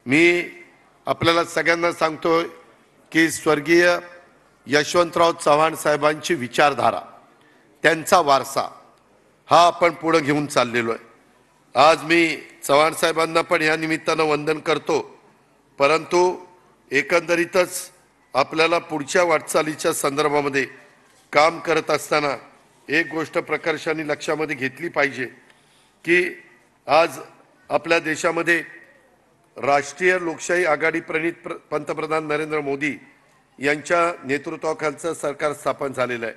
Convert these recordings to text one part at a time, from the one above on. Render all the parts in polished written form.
मी आपल्याला सगळ्यांना सांगतो की स्वर्गीय यशवंतराव चव्हाण साहेबांची विचारधारा, त्यांचा वारसा हा आपण पुढे घेऊन चाललेलो आहे। आज मी चव्हाण साहेबांना पण या निमित्तानं वंदन करतो, परंतु एकंदरीतच आपल्याला पुढच्या वाटचालीच्या संदर्भामध्ये काम करत असताना एक गोष्ट प्रकर्षाने लक्षामध्ये घेतली पाहिजे की आज आपल्या देशामध्ये राष्ट्रीय लोकशाही आघाडी प्रणित पंतप्रधान नरेंद्र मोदी यांच्या नेतृत्वाखालचं सरकार स्थापन झालेलं आहे।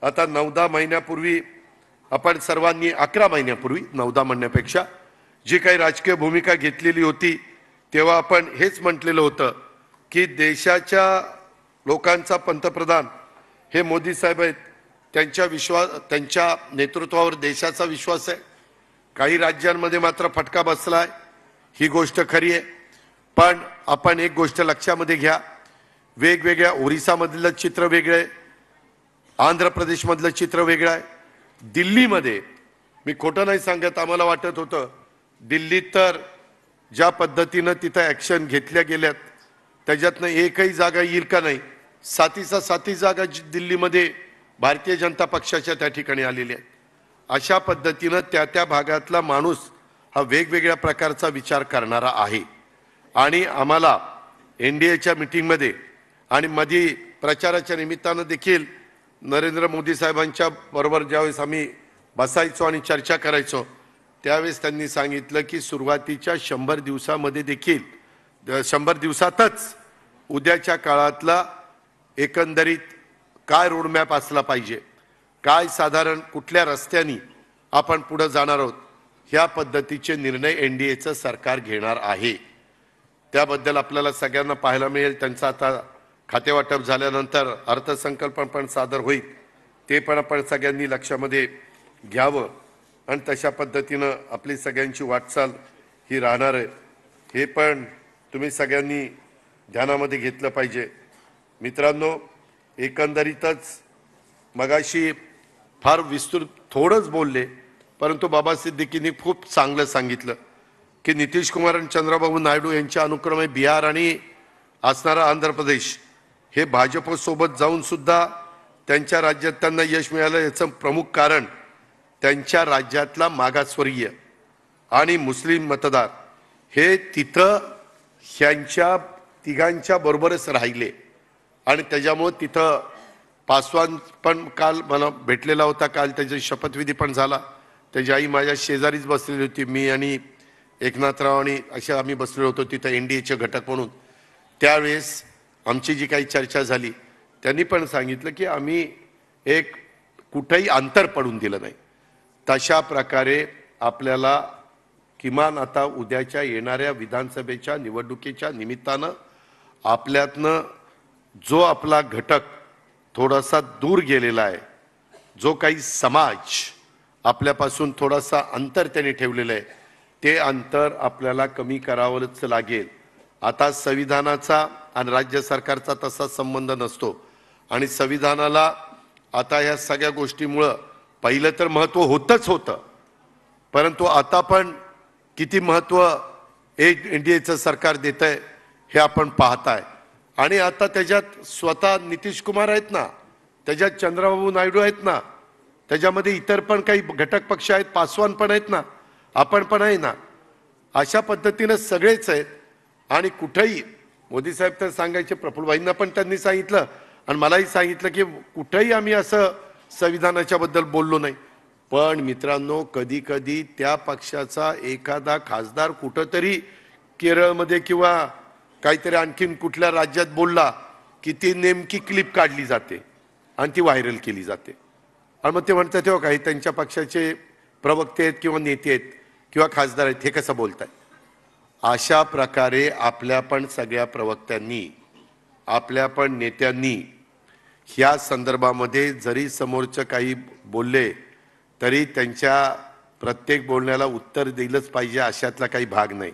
आता 9-10 महिन्यापूर्वी आपण सर्वांनी 11 महिन्यापूर्वी 9-10 म्हणण्यापेक्षा जी काही राजकीय भूमिका घेतलेली होती तेव्हा आपण हेच म्हटलेलं होतं की देशाच्या लोकांचा पंतप्रधान हे मोदी साहेब आहेत, त्यांच्या नेतृत्वावर देशाचा विश्वास आहे। काही राज्यांमध्ये मात्र फटका बसलाय, ही गोष्ट खरी आहे। पण आपण एक गोष्ट लक्षामध्ये घ्या, वेगवेगळ्या ओरिसामधलं चित्र वेगळं आहे, आंध्र प्रदेशमधलं चित्र वेगळं आहे, दिल्लीमध्ये मी खोटं नाही सांगत, आम्हाला वाटत होतं दिल्लीत तर ज्या पद्धतीनं तिथं ॲक्शन घेतल्या गेल्यात त्याच्यातनं एकही जागा येईल का नाही, 7 जागा दिल्लीमध्ये भारतीय जनता पक्षाच्या त्या ठिकाणी आलेल्या आहेत। अशा पद्धतीनं त्या भागातला माणूस हा वेगवेगळ्या प्रकारचा विचार करणारा आहे। आणि आम्हाला NDAच्या मीटिंगमध्ये आणि मध्ये प्रचाराच्या निमित्तानं देखील नरेंद्र मोदी साहेबांच्या बरोबर ज्यावेळेस आम्ही बसायचो आणि चर्चा करायचो त्यावेळेस त्यांनी सांगितलं की सुरुवातीच्या 100 दिवसामध्ये देखील 100 दिवसातच उद्याच्या काळातला एकंदरीत काय रोडमॅप असला पाहिजे, काय साधारण कुठल्या रस्त्यानी आपण पुढे जाणार आहोत, ह्या पद्धतीचे निर्णय NDAचं सरकार घेणार आहे। त्याबद्दल आपल्याला सगळ्यांना पाहायला मिळेल। त्यांचा आता खातेवाटप झाल्यानंतर अर्थसंकल्प पण सादर होईल, ते पण आपण सगळ्यांनी लक्षामध्ये घ्यावं आणि तशा पद्धतीनं आपली सगळ्यांची वाटचाल ही राहणार आहे, हे पण तुम्ही सगळ्यांनी ध्यानामध्ये घेतलं पाहिजे। मित्रांनो, एकंदरीतच मगाशी फार विस्तृत थोडंच बोलले, परंतु बाबा सिद्दीकींनी खूप चांगलं सांगितलं की नितीश कुमार आणि चंद्रबाबू नायडू यांच्या अनुक्रमे बिहार आणि असणारा आंध्र प्रदेश हे भाजपसोबत जाऊन सुद्धा त्यांच्या राज्यात त्यांना यश मिळालं। याचं प्रमुख कारण त्यांच्या राज्यातला मागासवर्गीय आणि मुस्लिम मतदार हे तिथं ह्यांच्या तिघांच्या बरोबरच राहिले आणि त्याच्यामुळे तिथं पासवान पण काल मला भेटलेला होता, काल त्याची शपथविधी पण झाला। त्याची आई माझ्या शेजारीच बसलेली होती, मी आणि एकनाथराव आणि अशा आम्ही बसलेलो होतो तिथं NDAचे घटक म्हणून। त्यावेळेस आमची जी काही चर्चा झाली त्यांनी पण सांगितलं की आम्ही एक कुठेही अंतर पडून दिलं नाही। तशा प्रकारे आपल्याला किमान आता उद्याच्या येणाऱ्या विधानसभेच्या निवडणुकीच्या निमित्तानं आपल्यातनं जो आपला घटक थोडासा दूर गेलेला आहे, जो काही समाज आपल्यापासून थोडासा अंतर त्यांनी ठेवलेलं आहे, ते अंतर आपल्याला कमी करावंच लागेल। आता संविधानाचा आणि राज्य सरकारचा तसा संबंध नसतो आणि संविधानाला आता या सगळ्या गोष्टीमुळं पहिलं तर महत्त्व होतच होतं, परंतु आता पण किती महत्त्व NDAचं सरकार देत आहे हे आपण पाहताय। आणि आता त्याच्यात स्वतः नितीश कुमार आहेत ना, त्याच्यात चंद्रबाबू नायडू आहेत ना, त्याच्यामध्ये इतर पण काही घटक पक्ष आहेत, पासवान पण आहेत ना, आपण पण आहे ना, अशा पद्धतीनं सगळेच आहेत। आणि कुठेही मोदी साहेब तर सांगायचे, प्रफुल्लभाईंना पण त्यांनी सांगितलं आणि मलाही सांगितलं की कुठेही आम्ही असं संविधानाच्या बद्दल बोललो नाही। पण मित्रांनो, कधी कधी त्या पक्षाचा एखादा खासदार कुठंतरी केरळमध्ये किंवा काहीतरी आणखीन कुठल्या राज्यात बोलला की ती नेमकी क्लिप काढली जाते आणि ती व्हायरल केली जाते आणि मग ते म्हणतात तेव्हा काही त्यांच्या पक्षाचे प्रवक्ते आहेत किंवा नेते आहेत किंवा खासदार आहेत, हे कसं बोलताय। अशा प्रकारे आपल्या पण सगळ्या प्रवक्त्यांनी, आपल्या पण नेत्यांनी ह्या संदर्भामध्ये जरी समोरचं काही बोलले तरी त्यांच्या प्रत्येक बोलण्याला उत्तर दिलंच पाहिजे अशातला काही भाग नाही।